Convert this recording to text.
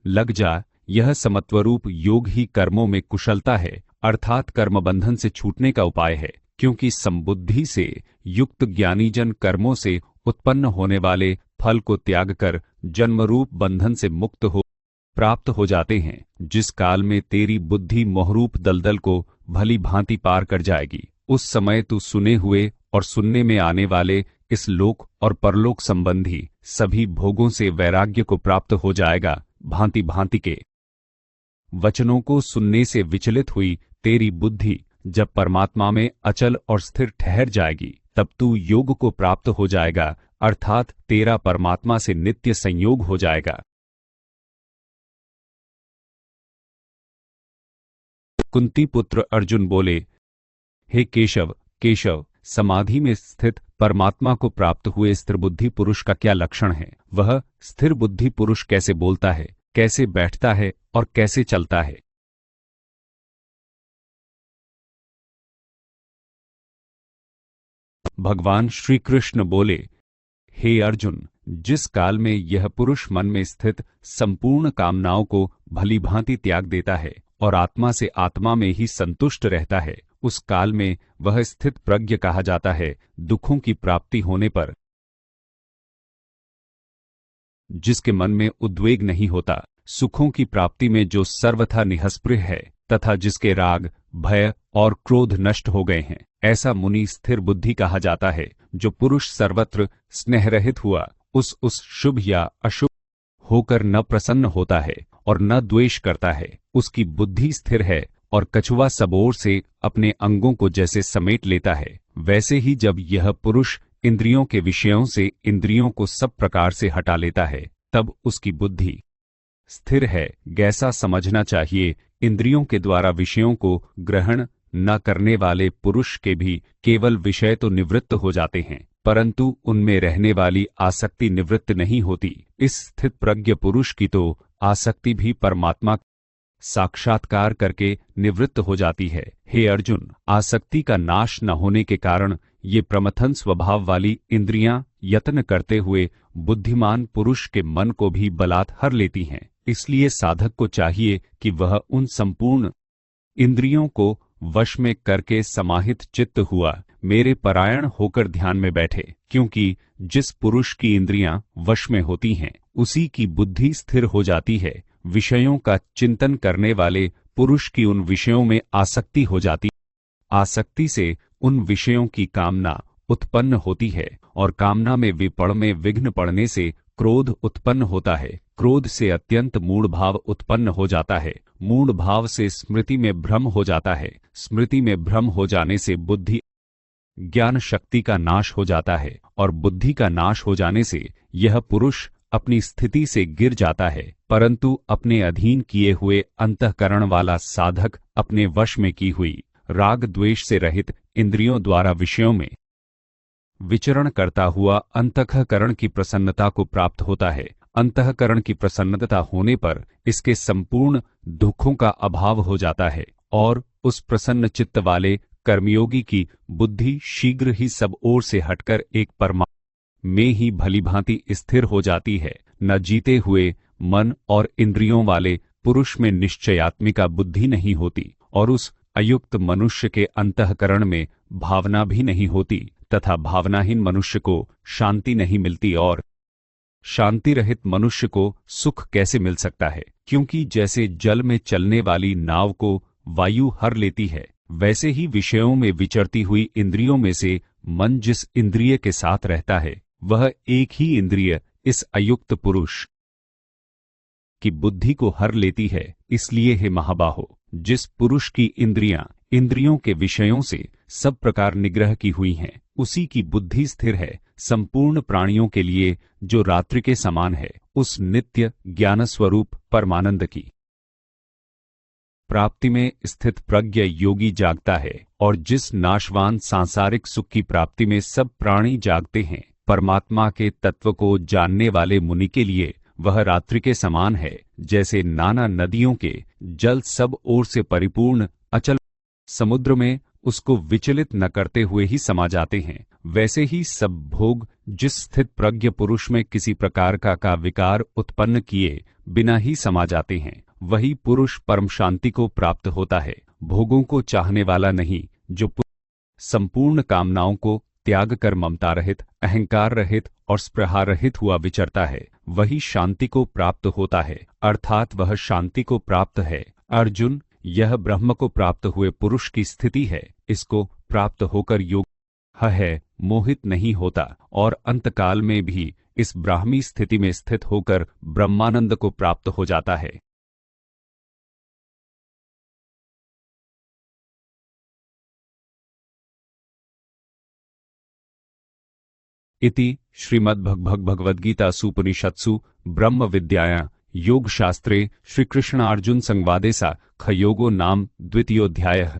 लग जा। यह समत्वरूप योग ही कर्मों में कुशलता है, अर्थात कर्मबंधन से छूटने का उपाय है, क्योंकि समबुद्धि से युक्त ज्ञानीजन कर्मों से उत्पन्न होने वाले फल को त्याग कर जन्मरूप बंधन से मुक्त हो प्राप्त हो जाते हैं। जिस काल में तेरी बुद्धि मोहरूप दलदल को भली भांति पार कर जाएगी, उस समय तू सुने हुए और सुनने में आने वाले इस लोक और परलोक संबंधी सभी भोगों से वैराग्य को प्राप्त हो जाएगा। भांति भांति के वचनों को सुनने से विचलित हुई तेरी बुद्धि जब परमात्मा में अचल और स्थिर ठहर जाएगी, तब तू योग को प्राप्त हो जाएगा, अर्थात तेरा परमात्मा से नित्य संयोग हो जाएगा। कुंती पुत्र अर्जुन बोले, हे केशव, केशव, समाधि में स्थित परमात्मा को प्राप्त हुए स्थिर बुद्धि पुरुष का क्या लक्षण है? वह स्थिर बुद्धि पुरुष कैसे बोलता है, कैसे बैठता है और कैसे चलता है? भगवान श्री कृष्ण बोले, हे अर्जुन, जिस काल में यह पुरुष मन में स्थित संपूर्ण कामनाओं को भली भांति त्याग देता है और आत्मा से आत्मा में ही संतुष्ट रहता है, उस काल में वह स्थित प्रज्ञ कहा जाता है। दुखों की प्राप्ति होने पर जिसके मन में उद्वेग नहीं होता, सुखों की प्राप्ति में जो सर्वथा निःस्पृह है तथा जिसके राग, भय और क्रोध नष्ट हो गए हैं, ऐसा मुनि स्थिर बुद्धि कहा जाता है। जो पुरुष सर्वत्र स्नेहरहित हुआ, उस शुभ या अशुभ होकर न प्रसन्न होता है और न द्वेष करता है, उसकी बुद्धि स्थिर है और कछुआ सब ओर से अपने अंगों को जैसे समेट लेता है, वैसे ही जब यह पुरुष इंद्रियों के विषयों से इंद्रियों को सब प्रकार से हटा लेता है, तब उसकी बुद्धि स्थिर है। गैसा समझना चाहिए, इंद्रियों के द्वारा विषयों को ग्रहण न करने वाले पुरुष के भी केवल विषय तो निवृत्त हो जाते हैं, परंतु उनमें रहने वाली आसक्ति निवृत्त नहीं होती। इस स्थित प्रज्ञ पुरुष की तो आसक्ति भी परमात्मा साक्षात्कार करके निवृत्त हो जाती है। हे अर्जुन, आसक्ति का नाश न होने के कारण ये प्रमथन स्वभाव वाली इंद्रियां यत्न करते हुए बुद्धिमान पुरुष के मन को भी बलात् हर लेती हैं। इसलिए साधक को चाहिए कि वह उन संपूर्ण इंद्रियों को वश में करके समाहित चित्त हुआ मेरे परायण होकर ध्यान में बैठे, क्योंकि जिस पुरुष की इंद्रियां वश में होती हैं, उसी की बुद्धि स्थिर हो जाती है। विषयों का चिंतन करने वाले पुरुष की उन विषयों में आसक्ति हो जाती, आसक्ति से उन विषयों की कामना उत्पन्न होती है और कामना में विपण में विघ्न पड़ने से क्रोध उत्पन्न होता है। क्रोध से अत्यंत मूढ़ भाव उत्पन्न हो जाता है। मूढ़ भाव से स्मृति में भ्रम हो जाता है। स्मृति में भ्रम हो जाने से बुद्धि ज्ञान शक्ति का नाश हो जाता है और बुद्धि का नाश हो जाने से यह पुरुष अपनी स्थिति से गिर जाता है। परंतु अपने अधीन किए हुए अंतःकरण वाला साधक अपने वश में की हुई राग द्वेष से रहित इंद्रियों द्वारा विषयों में विचरण करता हुआ अंतःकरण की प्रसन्नता को प्राप्त होता है। अंतःकरण की प्रसन्नता होने पर इसके संपूर्ण दुखों का अभाव हो जाता है और उस प्रसन्न चित्त वाले कर्मयोगी की बुद्धि शीघ्र ही सब ओर से हटकर एक परमात्मा में ही भलीभांति स्थिर हो जाती है। न जीते हुए मन और इंद्रियों वाले पुरुष में निश्चयात्मिका बुद्धि नहीं होती और उस अयुक्त मनुष्य के अंतःकरण में भावना भी नहीं होती तथा भावनाहीन मनुष्य को शांति नहीं मिलती और शांति रहित मनुष्य को सुख कैसे मिल सकता है? क्योंकि जैसे जल में चलने वाली नाव को वायु हर लेती है, वैसे ही विषयों में विचरती हुई इंद्रियों में से मन जिस इंद्रिय के साथ रहता है, वह एक ही इंद्रिय इस अयुक्त पुरुष की बुद्धि को हर लेती है। इसलिए हे महाबाहो, जिस पुरुष की इंद्रियां इंद्रियों के विषयों से सब प्रकार निग्रह की हुई हैं, उसी की बुद्धि स्थिर है। संपूर्ण प्राणियों के लिए जो रात्रि के समान है, उस नित्य ज्ञान स्वरूप परमानंद की प्राप्ति में स्थित प्रज्ञ योगी जागता है और जिस नाशवान सांसारिक सुख की प्राप्ति में सब प्राणी जागते हैं, परमात्मा के तत्व को जानने वाले मुनि के लिए वह रात्रि के समान है। जैसे नाना नदियों के जल सब ओर से परिपूर्ण अचल समुद्र में उसको विचलित न करते हुए ही समा जाते हैं। वैसे ही सब भोग जिस स्थित प्रज्ञ पुरुष में किसी प्रकार का विकार उत्पन्न किए बिना ही समा जाते हैं, वही पुरुष परम शांति को प्राप्त होता है। भोगों को चाहने वाला नहीं, जो संपूर्ण कामनाओं को त्याग कर ममता रहित, अहंकार रहित और स्पृहा रहित हुआ विचरता है, वही शांति को प्राप्त होता है, अर्थात वह शांति को प्राप्त है। अर्जुन, यह ब्रह्म को प्राप्त हुए पुरुष की स्थिति है। इसको प्राप्त होकर योग है, मोहित नहीं होता और अंतकाल में भी इस ब्राह्मी स्थिति में स्थित होकर ब्रह्मानंद को प्राप्त हो जाता है। इति श्रीमद्भगवद्गीतासूपनिषत्सु ब्रह्म विद्यायां योगशास्त्रे श्रीकृष्णार्जुन संवादे साङ्ख्ययोगो नाम द्वितीयोऽध्यायः।